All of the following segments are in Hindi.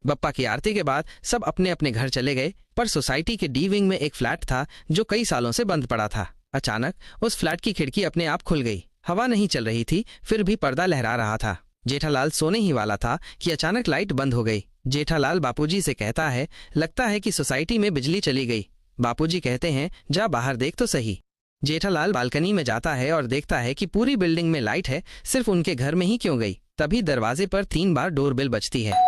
बप्पा की आरती के बाद सब अपने अपने घर चले गए, पर सोसाइटी के डी विंग में एक फ्लैट था जो कई सालों से बंद पड़ा था। अचानक उस फ्लैट की खिड़की अपने आप खुल गई। हवा नहीं चल रही थी, फिर भी पर्दा लहरा रहा था। जेठालाल सोने ही वाला था कि अचानक लाइट बंद हो गई। जेठालाल बापूजी से कहता है, लगता है कि सोसाइटी में बिजली चली गई। बापूजी कहते हैं, जा बाहर देख तो सही। जेठालाल बालकनी में जाता है और देखता है कि पूरी बिल्डिंग में लाइट है, सिर्फ उनके घर में ही क्यों गई। तभी दरवाजे पर 3 बार डोरबेल बजती है।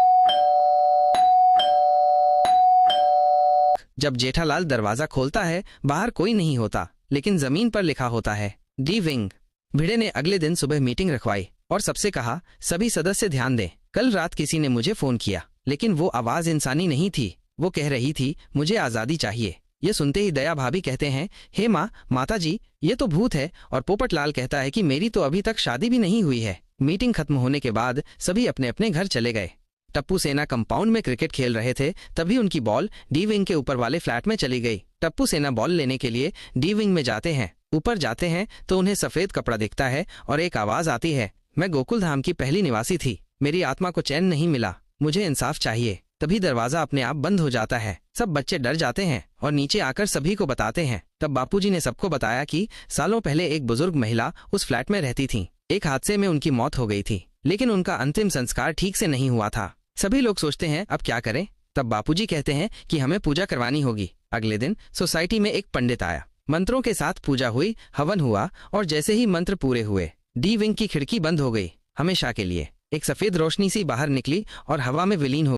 जब जेठालाल दरवाजा खोलता है, बाहर कोई नहीं होता, लेकिन जमीन पर लिखा होता है, डी विंग। भिड़े ने अगले दिन सुबह मीटिंग रखवाई और सबसे कहा, सभी सदस्य ध्यान दें, कल रात किसी ने मुझे फोन किया, लेकिन वो आवाज इंसानी नहीं थी। वो कह रही थी, मुझे आजादी चाहिए। ये सुनते ही दया भाभी कहते हैं, हे माँ, माता जी, ये तो भूत है। और पोपटलाल कहता है कि मेरी तो अभी तक शादी भी नहीं हुई है। मीटिंग खत्म होने के बाद सभी अपने अपने घर चले गए। टप्पू सेना कंपाउंड में क्रिकेट खेल रहे थे, तभी उनकी बॉल डी विंग के ऊपर वाले फ्लैट में चली गई। टप्पू सेना बॉल लेने के लिए डी विंग में जाते हैं। ऊपर जाते हैं तो उन्हें सफेद कपड़ा दिखता है और एक आवाज आती है, मैं गोकुल धाम की पहली निवासी थी, मेरी आत्मा को चैन नहीं मिला, मुझे इंसाफ चाहिए। तभी दरवाजा अपने आप बंद हो जाता है। सब बच्चे डर जाते हैं और नीचे आकर सभी को बताते हैं। तब बापूजी ने सबको बताया कि सालों पहले एक बुजुर्ग महिला उस फ्लैट में रहती थी। एक हादसे में उनकी मौत हो गई थी, लेकिन उनका अंतिम संस्कार ठीक से नहीं हुआ था। सभी लोग सोचते हैं, अब क्या करें। तब बापूजी कहते हैं कि हमें पूजा करवानी होगी। अगले दिन सोसाइटी में एक पंडित आया। मंत्रों के साथ पूजा हुई, हवन हुआ और जैसे ही मंत्र पूरे हुए, डी विंग की खिड़की बंद हो गई हमेशा के लिए। एक सफेद रोशनी सी बाहर निकली और हवा में विलीन हो